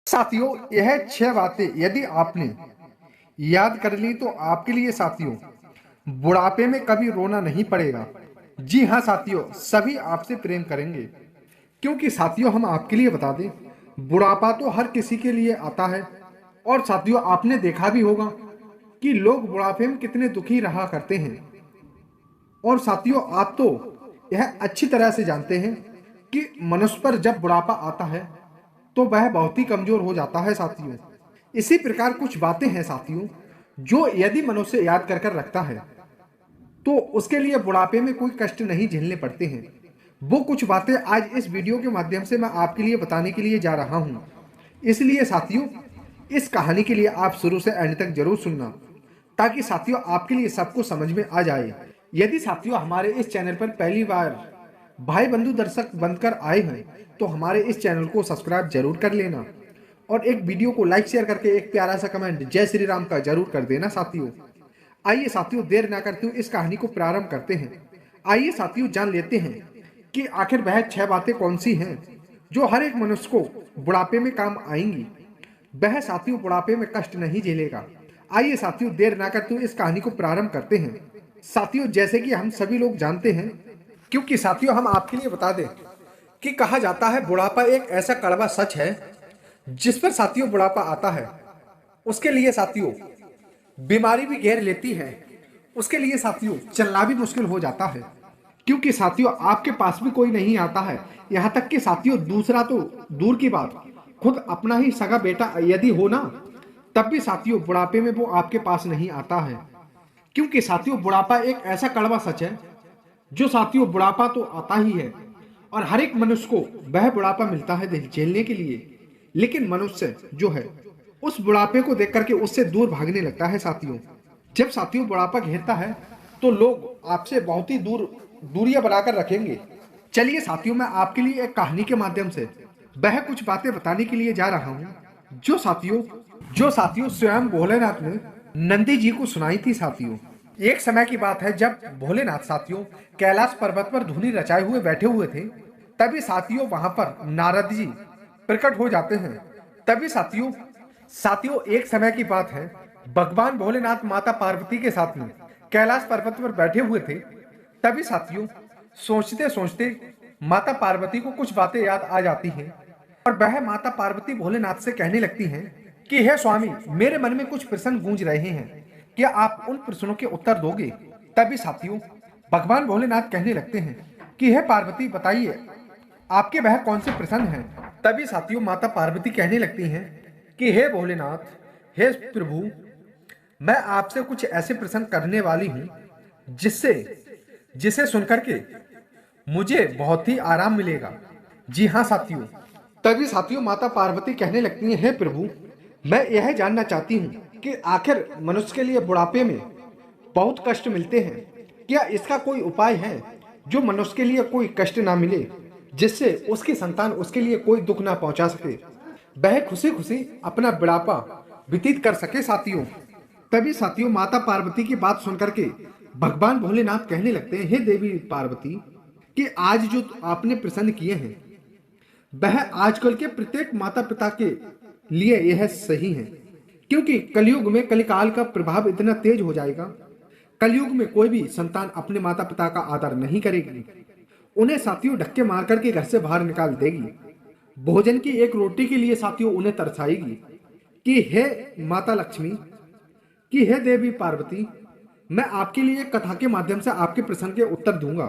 साथियों, यह 6 बातें यदि आपने याद कर ली तो आपके लिए साथियों बुढ़ापे में कभी रोना नहीं पड़ेगा। जी हाँ साथियों, सभी आपसे प्रेम करेंगे। क्योंकि साथियों, हम आपके लिए बता दें, बुढ़ापा तो हर किसी के लिए आता है। और साथियों, आपने देखा भी होगा कि लोग बुढ़ापे में कितने दुखी रहा करते हैं। और साथियों, आप तो यह अच्छी तरह से जानते हैं कि मनुष्य पर जब बुढ़ापा आता है तो वह बहुत ही कमजोर हो जाता है साथियों। इसी प्रकार कुछ बातें हैं साथियों, जो यदि मनुष्य याद कर कर रखता है तो उसके लिए बुढ़ापे में कोई कष्ट नहीं झेलने पड़ते हैं। वो कुछ बातें आज इस वीडियो के माध्यम से मैं आपके लिए बताने के लिए जा रहा हूं। इसलिए साथियों, इस कहानी के लिए आप शुरू से एंड तक जरूर सुनना, ताकि साथियों आपके लिए सब कुछ समझ में आ जाए। यदि साथियों हमारे इस चैनल पर पहली बार भाई बंधु दर्शक बनकर आए हैं तो हमारे इस चैनल को सब्सक्राइब जरूर कर लेना और एक वीडियो को लाइक शेयर करके एक प्यारा सा कमेंट जय श्री राम का जरूर कर देना साथियों। आइए साथियों, देर ना करते हुए इस कहानी को प्रारंभ करते हैं। आइए साथियों, जान लेते हैं कि आखिर वह 6 बातें कौन सी हैं जो हर एक मनुष्य को बुढ़ापे में काम आएंगी। वह साथियों बुढ़ापे में कष्ट नहीं झेलेगा। आइए साथियों, देर ना करते हुए इस कहानी को प्रारंभ करते हैं। साथियों, जैसे कि हम सभी लोग जानते हैं, क्योंकि साथियों हम आपके लिए बता दें कि कहा जाता है बुढ़ापा एक ऐसा कड़वा सच है जिस पर साथियों बुढ़ापा आता है उसके लिए साथियों बीमारी भी घेर लेती है। उसके लिए साथियों चलना भी मुश्किल हो जाता है, क्योंकि साथियों आपके पास भी कोई नहीं आता है। यहां तक कि साथियों दूसरा तो दूर की बात, खुद अपना ही सगा बेटा यदि हो ना, तब भी साथियों बुढ़ापे में वो आपके पास नहीं आता है। क्योंकि साथियों बुढ़ापा एक ऐसा कड़वा सच है जो साथियों बुढ़ापा तो आता ही है और हर एक मनुष्य को वह बुढ़ापा मिलता है झेलने के लिए। लेकिन मनुष्य जो है उस बुढ़ापे को देख करके उससे दूर भागने लगता है साथियों। जब साथियों बुढ़ापा घेरता है तो लोग आपसे बहुत ही दूरियां बनाकर रखेंगे। चलिए साथियों, मैं आपके लिए एक कहानी के माध्यम से वह कुछ बातें बताने के लिए जा रहा हूं जो साथियों स्वयं भोलेनाथ ने नंदी जी को सुनाई थी साथियों। एक समय की बात है जब भोलेनाथ साथियों कैलाश पर्वत पर धुनी रचाए हुए बैठे हुए थे। तभी साथियों वहां पर नारद जी प्रकट हो जाते हैं। तभी साथियों साथियों एक समय की बात है, भगवान भोलेनाथ माता पार्वती के साथ में कैलाश पर्वत पर बैठे हुए थे। तभी साथियों सोचते सोचते माता पार्वती को कुछ बातें याद आ जाती हैं और वह माता पार्वती भोलेनाथ से कहने लगती हैं कि हे स्वामी, मेरे मन में कुछ प्रश्न गूंज रहे हैं, क्या आप उन प्रश्नों के उत्तर दोगे? तभी साथियों भगवान भोलेनाथ कहने लगते हैं कि हे पार्वती बताइए, आपके वह कौन से प्रश्न हैं? तभी साथियों माता पार्वती कहने लगती हैं कि हे भोलेनाथ, हे प्रभु, मैं आपसे कुछ ऐसे प्रश्न करने वाली हूं जिससे जिसे सुनकर के मुझे बहुत ही आराम मिलेगा। जी हाँ साथियों। तभी साथियों माता पार्वती कहने लगती हैं, हे प्रभु, मैं यह जानना चाहती हूँ कि आखिर मनुष्य के लिए बुढ़ापे में बहुत कष्ट मिलते हैं। क्या इसका कोई उपाय है जो मनुष्य के लिए कोई कष्ट ना मिले, जिससे उसकी संतान उसके लिए कोई दुख ना पहुंचा सके, वह खुशी खुशी अपना बुढ़ापा व्यतीत कर सके साथियों। तभी साथियों माता पार्वती की बात सुनकर के भगवान भोलेनाथ कहने लगते हैं, हे देवी पार्वती, कि आज जो आपने प्रसन्न किए हैं वह आजकल के प्रत्येक माता पिता के लिए यह सही है। क्योंकि कलयुग में कलिकाल का प्रभाव इतना तेज हो जाएगा, कलयुग में कोई भी संतान अपने माता पिता का आदर नहीं करेगी, उन्हें साथियों धक्के मार करके घर से बाहर निकाल देगी, भोजन की एक रोटी के लिए साथियों उन्हें तरसाएगी कि हे माता लक्ष्मी, कि हे देवी पार्वती, मैं आपके लिए कथा के माध्यम से आपके प्रश्न के उत्तर दूंगा,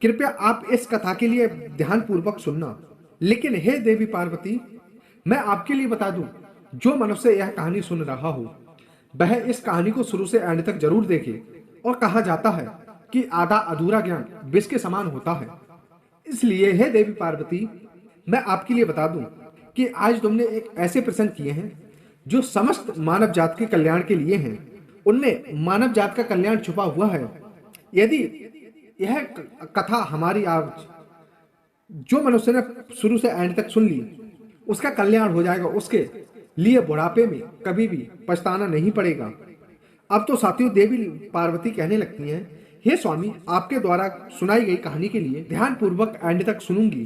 कृपया आप इस कथा के लिए ध्यान पूर्वक सुनना। लेकिन हे देवी पार्वती, मैं आपके लिए बता दूं, जो मनुष्य यह कहानी सुन रहा हो वह इस कहानी को शुरू से एंड तक जरूर देखे। और कहा जाता है कि आधा अधूरा ज्ञान विष के समान होता है। इसलिए हे देवी पार्वती, मैं आपके लिए बता दूं कि आज तुमने एक ऐसे प्रश्न किए हैं जो समस्त मानव जात के कल्याण के लिए हैं। उनमें मानव जात का कल्याण छुपा हुआ है। यदि यह कथा हमारी आज जो मनुष्य ने शुरू से एंड तक सुन ली उसका कल्याण हो जाएगा, उसके लिए बुढ़ापे में कभी भी पछताना नहीं पड़ेगा। अब तो साथियों देवी पार्वती कहने लगती हैं, हे स्वामी, आपके द्वारा सुनाई गई कहानी के लिए ध्यान पूर्वक एंड तक सुनूंगी,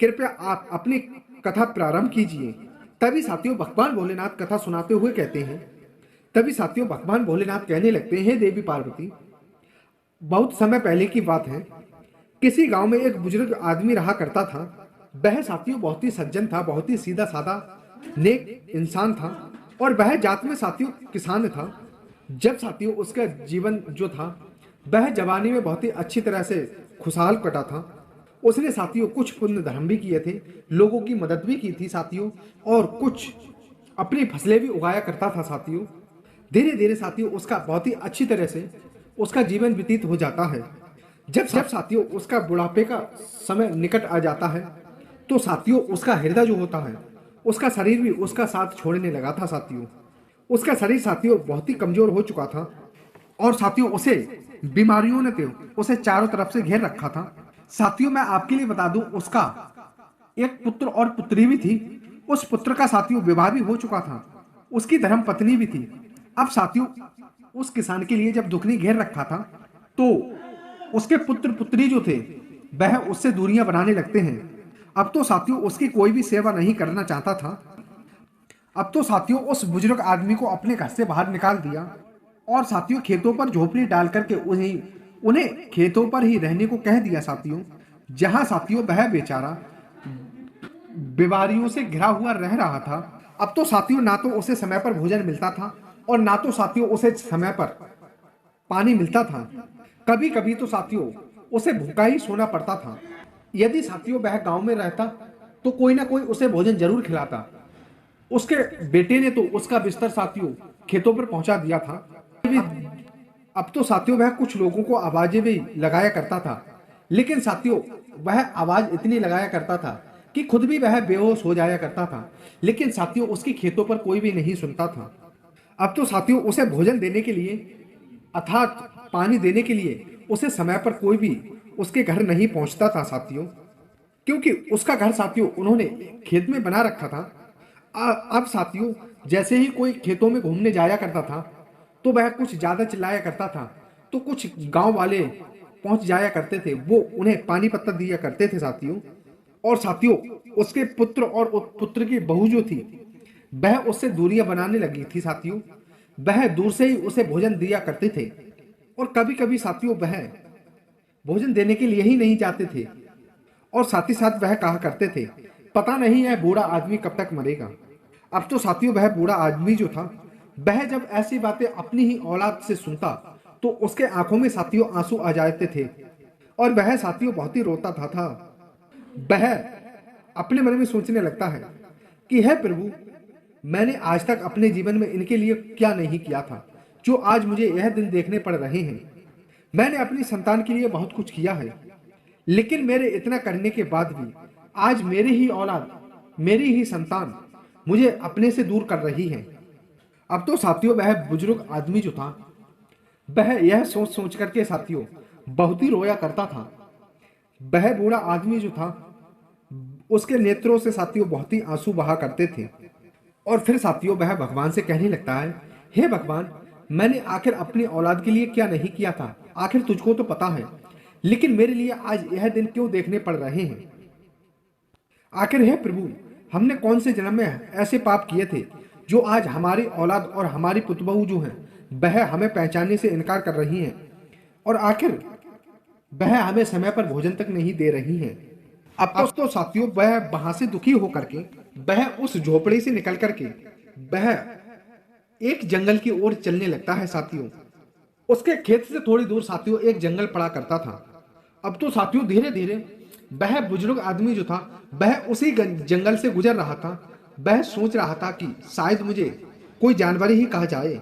कृपया आप अपनी कथा प्रारंभ कीजिए तभी साथियों भगवान भोलेनाथ कथा सुनाते हुए कहते हैं, तभी साथियों भगवान भोलेनाथ कहने लगते हैं, देवी पार्वती, बहुत समय पहले की बात है, किसी गांव में एक बुजुर्ग आदमी रहा करता था। वह साथियों बहुत ही सज्जन था, बहुत ही सीधा साधा नेक इंसान था और वह जात में साथियों किसान था। जब साथियों उसका जीवन जो था वह जवानी में बहुत ही अच्छी तरह से खुशहाल कटा था। उसने साथियों कुछ पुण्य धर्म भी किए थे, लोगों की मदद भी की थी साथियों, और कुछ अपनी फसलें भी उगाया करता था साथियों। धीरे धीरे साथियों उसका बहुत ही अच्छी तरह से उसका जीवन व्यतीत हो जाता है। जब जब साथियों उसका बुढ़ापे का समय निकट आ जाता है तो साथियों उसका हृदय जो होता है, उसका शरीर भी उसका साथ छोड़ने लगा था साथियों। उसका शरीर साथियों बहुत ही कमजोर हो चुका था और साथियों उसे बीमारियों ने तो उसे चारों तरफ से घेर रखा था। साथियों मैं आपके लिए बता दूं, उसका एक पुत्र और पुत्री भी थी। उस पुत्र का साथियों विवाह भी हो चुका था, उसकी धर्म पत्नी भी थी। अब साथियों उस किसान के लिए जब दुखनी घेर रखा था तो उसके पुत्र पुत्री जो थे वह उससे दूरियां बनाने लगते हैं। अब तो साथियों उसकी कोई भी सेवा नहीं करना चाहता था। अब तो साथियों उस बुजुर्ग आदमी को अपने घर से बाहर निकाल दिया और साथियों खेतों पर झोपड़ी डाल करके उन्हें खेतों पर ही रहने को कह दिया साथियों, जहां साथियों वह बेचारा बीमारियों से घिरा हुआ रह रहा था। अब तो साथियों ना तो उसे समय पर भोजन मिलता था और ना तो साथियों उसे समय पर पानी मिलता था। कभी कभी तो साथियों उसे भूखा ही सोना पड़ता था। यदि साथियों वह गांव में रहता तो कोई ना कोई उसे भोजन जरूर खिलाता। उसके बेटे ने तो उसका बिस्तर साथियों खेतों पर पहुंचा दिया था। अब तो साथियों वह कुछ लोगों को आवाजें भी लगाया करता था, लेकिन साथियों वह आवाज इतनी लगाया करता था कि खुद भी वह बेहोश हो जाया करता था, लेकिन साथियों उसकी खेतों पर कोई भी नहीं सुनता था। अब तो साथियों उसे भोजन देने के लिए अर्थात पानी देने के लिए उसे समय पर कोई भी उसके घर नहीं पहुंचता था साथियों, क्योंकि उसका घर साथियों उन्होंने खेत में बना रखा था। अब साथियों जैसे ही कोई खेतों में घूमने जाया करता था तो वह कुछ ज्यादा चिल्लाया करता था, तो कुछ गांव वाले पहुंच जाया करते थे, वो उन्हें पानी पत्ता दिया करते थे साथियों। और साथियों उसके पुत्र और पुत्र की बहू जो थी वह उससे दूरियां बनाने लगी थी साथियों। वह दूर से ही उसे भोजन दिया करते थे और कभी कभी साथियों वह भोजन देने के लिए ही नहीं जाते थे और साथ ही साथ वह कहा करते थे, पता नहीं है बूढ़ा आदमी कब तक मरेगा। अब तो साथियों वह बूढ़ा आदमी जो था वह जब ऐसी बातें अपनी ही औलाद से सुनता तो उसके आंखों में साथियों आंसू आ जाते थे और वह साथियों बहुत ही रोता था। वह अपने मन में सोचने लगता है कि हे प्रभु, मैंने आज तक अपने जीवन में इनके लिए क्या नहीं किया था जो आज मुझे यह दिन देखने पड़ रहे हैं। मैंने अपनी संतान के लिए बहुत कुछ किया है, लेकिन मेरे इतना करने के बाद भी आज मेरी ही औलाद, मेरी ही संतान मुझे अपने से दूर कर रही है। अब तो साथियों वह बुजुर्ग आदमी जो था वह यह सोच सोच करके साथियों बहुत ही रोया करता था। वह बूढ़ा आदमी जो था उसके नेत्रों से साथियों बहुत ही आंसू बहा करते थे और फिर साथियों वह भगवान से कहने लगता है, हे भगवान, मैंने आखिर अपनी औलाद के लिए क्या नहीं किया था, आखिर तुझको तो पता है, लेकिन मेरे लिए आज यह दिन क्यों देखने पड़ रहे हैं। आखिर हे प्रभु, हमने कौन से जन्म में ऐसे पाप किए थे जो आज हमारी औलाद और हमारी पुतबहू जो है वह हमें पहचानने से इनकार कर रही हैं और आखिर वह हमें समय पर भोजन तक नहीं दे रही हैं। अब तो साथियों वह वहां से दुखी होकर के वह उस झोपड़ी से निकल करके वह एक जंगल की ओर चलने लगता है साथियों। उसके खेत से थोड़ी दूर साथियों एक जंगल पड़ा करता था। अब तो साथियों धीरे धीरे वह बुजुर्ग आदमी जो था वह उसी जंगल से गुजर रहा था। वह सोच रहा था कि शायद मुझे कोई जानवर ही कहा जाए,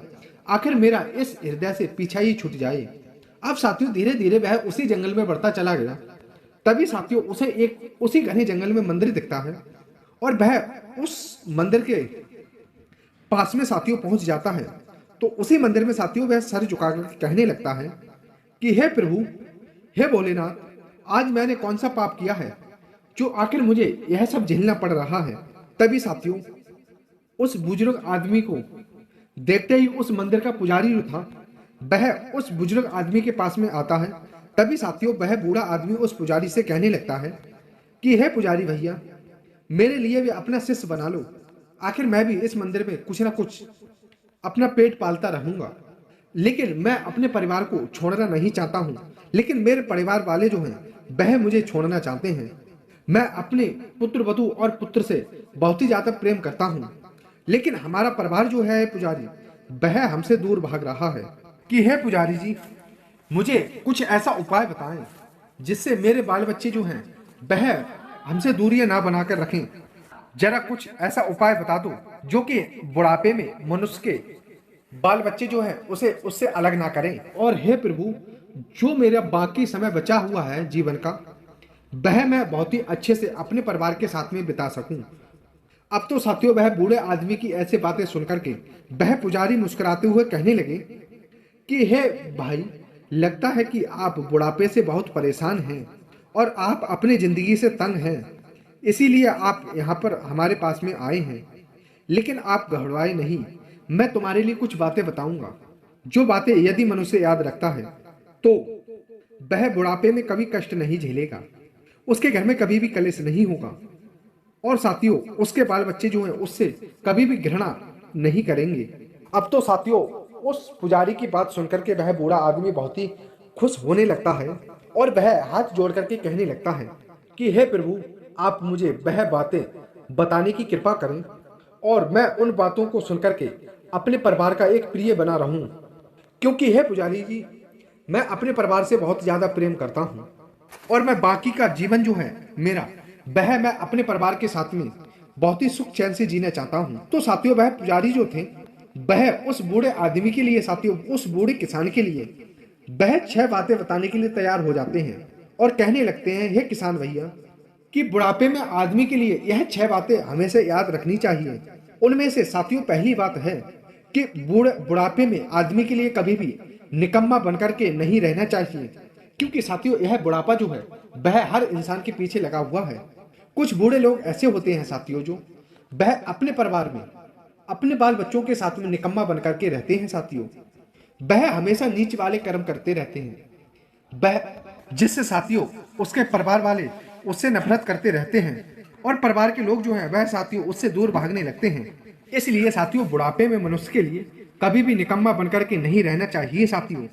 आखिर मेरा इस हृदय से पीछा ही छूट जाए। अब साथियों धीरे धीरे वह उसी जंगल में बढ़ता चला गया। तभी साथियों उसे एक उसी घने जंगल में मंदिर दिखता है और वह उस मंदिर के पास में साथियों पहुंच जाता है। तो उसी मंदिर में साथियों वह सर झुकाकर कहने लगता है कि हे प्रभु, हे भोलेनाथ, आज मैंने कौन सा पाप किया है जो आखिर मुझे यह सब झेलना पड़ रहा है। तभी साथियों उस बुजुर्ग आदमी को देखते ही उस मंदिर का पुजारी जो था वह उस बुजुर्ग आदमी के पास में आता है। तभी साथियों वह बूढ़ा आदमी उस पुजारी से कहने लगता है कि हे पुजारी भैया, मेरे लिए भी अपना शिष्य बना लो। आखिर मैं भी इस मंदिर में कुछ ना कुछ अपना पेट पालता रहूंगा, लेकिन मैं अपने परिवार को छोड़ना नहीं चाहता हूं। लेकिन मेरे परिवार वाले जो हैं वह मुझे छोड़ना चाहते हैं। मैं अपने पुत्र वधू और पुत्र से बहुत ही ज्यादा प्रेम करता हूं, लेकिन हमारा परिवार जो है पुजारी, वह हमसे दूर भाग रहा है। कि है पुजारी जी, मुझे कुछ ऐसा उपाय बताएं जिससे मेरे बाल बच्चे जो हैं वह हमसे दूरियां ना बनाकर रखें। जरा कुछ ऐसा उपाय बता दो जो कि बुढ़ापे में मनुष्य के बाल बच्चे जो हैं उसे उससे अलग ना करें। और हे प्रभु, जो मेरा बाकी समय बचा हुआ है जीवन का, वह मैं बहुत ही अच्छे से अपने परिवार के साथ में बिता सकूं। अब तो साथियों, वह बूढ़े आदमी की ऐसे बातें सुनकर के वह पुजारी मुस्कुराते हुए कहने लगे कि हे भाई, लगता है कि आप बुढ़ापे से बहुत परेशान हैं और आप अपनी जिंदगी से तंग हैं, इसीलिए आप यहाँ पर हमारे पास में आए हैं। लेकिन आप घबराए नहीं, मैं तुम्हारे लिए कुछ बातें बताऊंगा, जो बातें यदि मनुष्य याद रखता है तो वह बुढ़ापे में कभी कष्ट नहीं झेलेगा, उसके घर में कभी भी कलेश नहीं होगा, और साथियों उसके बाल बच्चे जो हैं उससे कभी भी घृणा नहीं करेंगे। अब तो साथियों, उस पुजारी की बात सुनकर के वह बूढ़ा आदमी बहुत ही खुश होने लगता है और वह हाथ जोड़ करके कहने लगता है कि हे प्रभु, आप मुझे वह बातें बताने की कृपा करें और मैं उन बातों को सुनकर के अपने परिवार का एक प्रिय बना रहूं। क्योंकि हे पुजारी जी, मैं अपने परिवार से बहुत ज्यादा प्रेम करता हूं और मैं बाकी का जीवन जो है मेरा, वह मैं अपने परिवार के साथ में बहुत ही सुख चैन से जीना चाहता हूं। तो साथियों, वह पुजारी जो थे वह उस बूढ़े आदमी के लिए, साथियों उस बूढ़े किसान के लिए वह 6 बातें बताने के लिए तैयार हो जाते हैं और कहने लगते हैं, हे किसान भैया, कि बुढ़ापे में आदमी के लिए यह 6 बातें हमेशा याद रखनी चाहिए। उनमें से साथियों पहली बात है कि बुढ़ापे में आदमी के लिए कभी भी निकम्मा बनकर के नहीं रहना चाहिए। क्योंकि साथियों यह बुढ़ापा जो है वह हर इंसान के पीछे लगा हुआ है। कुछ बूढ़े लोग ऐसे होते हैं साथियों, जो वह अपने परिवार में अपने बाल बच्चों के साथ में निकम्मा बनकर के रहते हैं। साथियों वह हमेशा नीच वाले कर्म करते रहते हैं, वह जिससे साथियों उसके परिवार वाले उससे नफरत करते रहते हैं और परिवार के लोग जो हैं वह साथियों उससे दूर भागने लगते हैं। इसलिए साथियों बुढ़ापे में मनुष्य के लिए कभी भी निकम्मा बनकर के नहीं रहना चाहिए साथियों।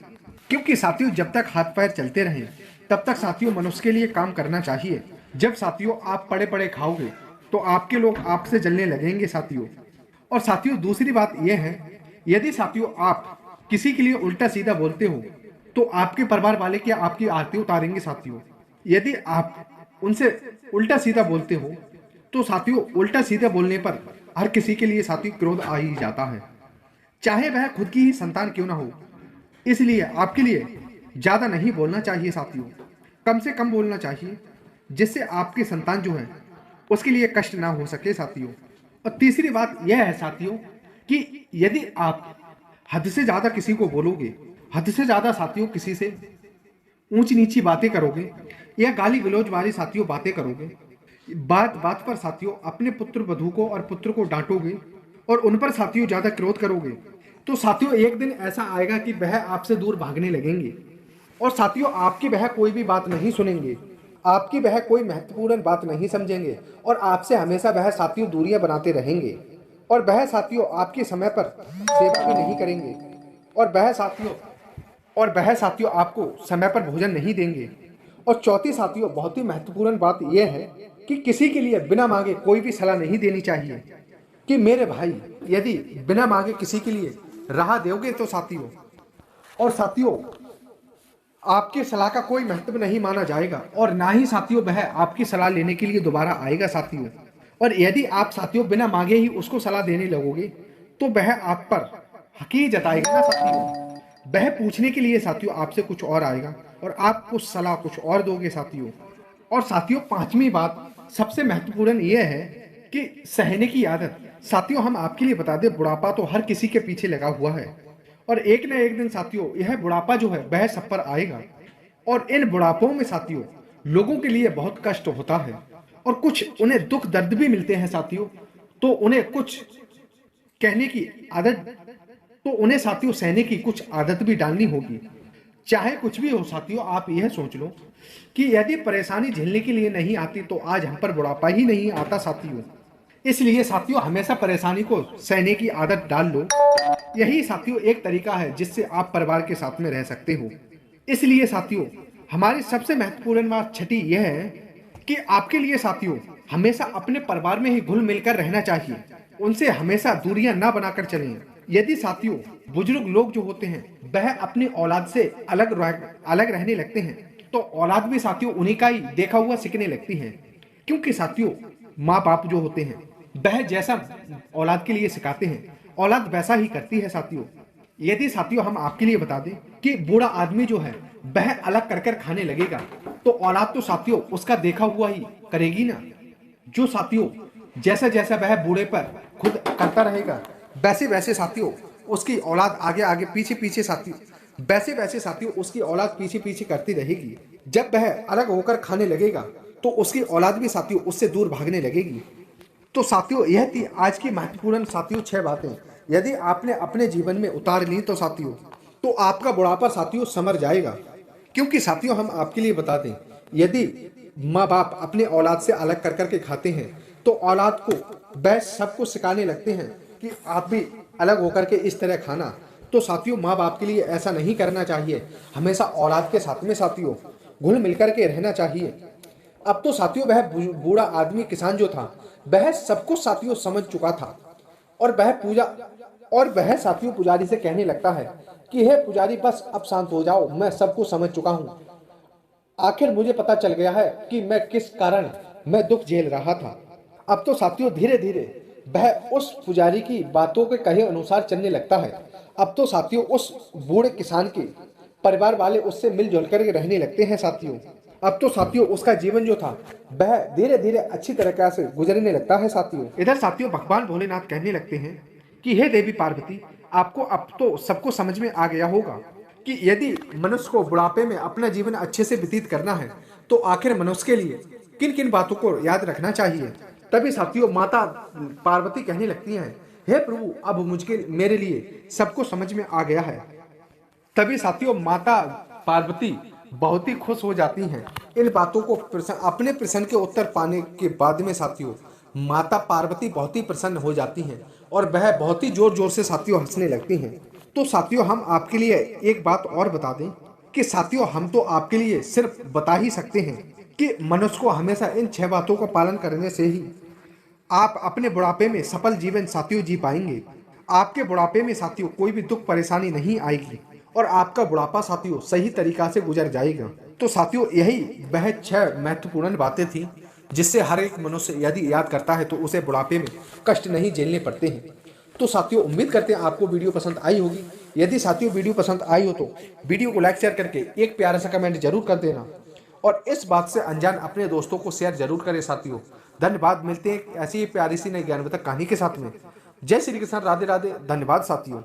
क्योंकि साथियों जब तक हाथ पैर चलते रहें तब तक साथियों मनुष्य के लिए काम करना चाहिए। जब साथियों आप पड़े पड़े खाओगे तो आपके लोग आपसे जलने लगेंगे साथियों। और साथियों दूसरी बात यह है, यदि साथियों आप किसी के लिए उल्टा सीधा बोलते हो तो आपके परिवार वाले क्या आपकी आरती उतारेंगे साथियों। यदि आप उनसे उल्टा सीधा बोलते हो तो साथियों उल्टा सीधा बोलने पर हर किसी के लिए साथियों क्रोध आ ही जाता है, चाहे वह खुद की ही संतान क्यों ना हो। इसलिए आपके लिए ज्यादा नहीं बोलना चाहिए साथियों, कम से कम बोलना चाहिए, जिससे आपकी संतान जो है उसके लिए कष्ट ना हो सके साथियों। और तीसरी बात यह है साथियों कि यदि आप हद से ज्यादा किसी को बोलोगे, हद से ज्यादा साथियों किसी से ऊंची नीची बातें करोगे या गाली गलौज वाली साथियों बातें करोगे, बात बात पर साथियों अपने पुत्र वधू को और पुत्र को डांटोगे और उन पर साथियों ज्यादा क्रोध करोगे, तो साथियों एक दिन ऐसा आएगा कि वह आपसे दूर भागने लगेंगे और साथियों आपकी वह कोई भी बात नहीं सुनेंगे, आपकी वह कोई महत्वपूर्ण बात नहीं समझेंगे और आपसे हमेशा वह साथियों दूरियां बनाते रहेंगे और वह साथियों आपके समय पर सेवा भी नहीं करेंगे और वह साथियों आपको समय पर भोजन नहीं देंगे। और चौथी साथियों बहुत ही महत्वपूर्ण बात यह है कि किसी के लिए बिना मांगे कोई भी सलाह नहीं देनी चाहिए। कि मेरे भाई, यदि बिना मांगे किसी के लिए राह दोगे तो साथियों, और साथियों आपकी सलाह का कोई महत्व नहीं माना जाएगा और ना ही साथियों वह आपकी सलाह लेने के लिए दोबारा आएगा साथियों। और यदि आप साथियों बिना मांगे ही उसको सलाह देने लगोगे तो वह आप पर हकीर जताएगा ना साथियों, वह पूछने के लिए साथियों आपसे कुछ और आएगा और आप उस सलाह कुछ और दोगे साथियों। और साथियों पांचवी बात सबसे महत्वपूर्ण यह है कि सहने की आदत। साथियों हम आपके लिए बता दें, बुढ़ापा तो हर किसी के पीछे लगा हुआ है और एक न एक दिन साथियों यह बुढ़ापा जो है वह सब पर आएगा और इन बुढ़ापों में साथियों लोगों के लिए बहुत कष्ट होता है और कुछ उन्हें दुख दर्द भी मिलते हैं साथियों। तो उन्हें कुछ कहने की आदत, तो उन्हें साथियों सहने की कुछ आदत भी डालनी होगी। चाहे कुछ भी हो साथियों, आप यह सोच लो कि यदि परेशानी झेलने के लिए नहीं आती तो आज हम पर बुढ़ापा ही नहीं आता साथियों। इसलिए साथियों हमेशा परेशानी को सहने की आदत डाल लो। यही साथियों एक तरीका है जिससे आप परिवार के साथ में रह सकते हो। इसलिए साथियों हमारी सबसे महत्वपूर्ण बात छठी यह है कि आपके लिए साथियों हमेशा अपने परिवार में ही घुल मिलकर रहना चाहिए। उनसे हमेशा दूरियां ना बनाकर चलें। यदि साथियों बुजुर्ग लोग जो होते हैं वह अपनी औलाद से अलग रहने लगते हैं तो औलाद भी साथियों उन्हीं का ही देखा हुआ सीखने लगती है। क्योंकि साथियों माँ बाप जो होते हैं वह जैसा औलाद के लिए सिखाते हैं औलाद वैसा ही करती है साथियों। यदि साथियों हम आपके लिए बता दें कि बूढ़ा आदमी जो है वह अलग कर खाने लगेगा तो औलाद तो साथियों उसका देखा हुआ ही करेगी ना। जो साथियों जैसा जैसा वह बूढ़े पर खुद करता रहेगा वैसे वैसे साथियों उसकी औलाद आगे आगे पीछे पीछे साथियों वैसे वैसे साथियों उसकी औलाद पीछे पीछे करती रहेगी। जब वह अलग होकर खाने लगेगा तो उसकी औलाद भी साथियों उससे दूर भागने लगेगी। तो साथियों यह थी आज की महत्वपूर्ण साथियों 6 बातें। यदि आपने अपने जीवन में उतार ली तो साथियों तो आपका बुढ़ापा साथियों संवर जाएगा। क्योंकि साथियों हम आपके लिए बता दें यदि माँ बाप अपने औलाद से अलग कर के खाते हैं तो औलाद को वह सबको सिखाने लगते हैं कि आप भी अलग होकर के इस तरह खाना। तो साथियों माँ बाप के लिए ऐसा नहीं करना चाहिए। हमेशा औलाद के साथ में साथियों घुल मिलकर के रहना चाहिए। अब तो साथियों वह बूढ़ा आदमी किसान जो था वह सब कुछ साथियों समझ चुका था और वह साथियों पुजारी से कहने लगता है कि हे पुजारी बस अब शांत हो जाओ, मैं सब कुछ समझ चुका हूँ। आखिर मुझे पता चल गया है कि मैं किस कारण मैं दुख झेल रहा था। अब तो साथियों धीरे धीरे वह उस पुजारी की बातों के कहे अनुसार चलने लगता है। अब तो साथियों उस बूढ़े किसान के परिवार वाले उससे मिलजुल कर रहने लगते हैं साथियों। अब तो साथियों उसका जीवन जो था वह धीरे धीरे अच्छी तरीके से गुजरने लगता है साथियों। इधर साथियों भगवान भोलेनाथ कहने लगते हैं कि हे देवी पार्वती आपको अब तो सबको समझ में आ गया होगा कि यदि मनुष्य को बुढ़ापे में अपना जीवन अच्छे से व्यतीत करना है तो आखिर मनुष्य के लिए किन किन बातों को याद रखना चाहिए। तभी साथियों माता पार्वती कहने लगती हैं हे प्रभु अब मुझे मेरे लिए सबको समझ में आ गया है। तभी साथियों माता पार्वती बहुत ही खुश हो जाती हैं। इन बातों को अपने प्रश्न के उत्तर पाने के बाद में साथियों माता पार्वती बहुत ही प्रसन्न हो जाती हैं और वह बहुत ही जोर जोर से साथियों हंसने लगती हैं। तो साथियों हम आपके लिए एक बात और बता दें कि साथियों हम तो आपके लिए सिर्फ बता ही सकते हैं कि मनुष्य को हमेशा इन 6 बातों का पालन करने से ही आप अपने बुढ़ापे में सफल जीवन साथियों जी पाएंगे। आपके बुढ़ापे में साथियों कोई भी दुख परेशानी नहीं आएगी और आपका बुढ़ापा साथियों सही तरीका से गुजर जाएगा। तो साथियों यही वह 6 महत्वपूर्ण बातें थी जिससे हर एक मनुष्य यदि याद करता है तो उसे बुढ़ापे में कष्ट नहीं झेलने पड़ते हैं। तो साथियों उम्मीद करते हैं आपको वीडियो पसंद आई होगी। यदि साथियों वीडियो पसंद आई हो तो वीडियो को लाइक शेयर करके एक प्यारा सा कमेंट जरूर कर देना और इस बात से अनजान अपने दोस्तों को शेयर जरूर करें साथियों। धन्यवाद। मिलते हैं ऐसी ही प्यारी सी नई ज्ञानवर्धक कहानी के साथ में। जय श्री कृष्ण। राधे राधे। धन्यवाद साथियों।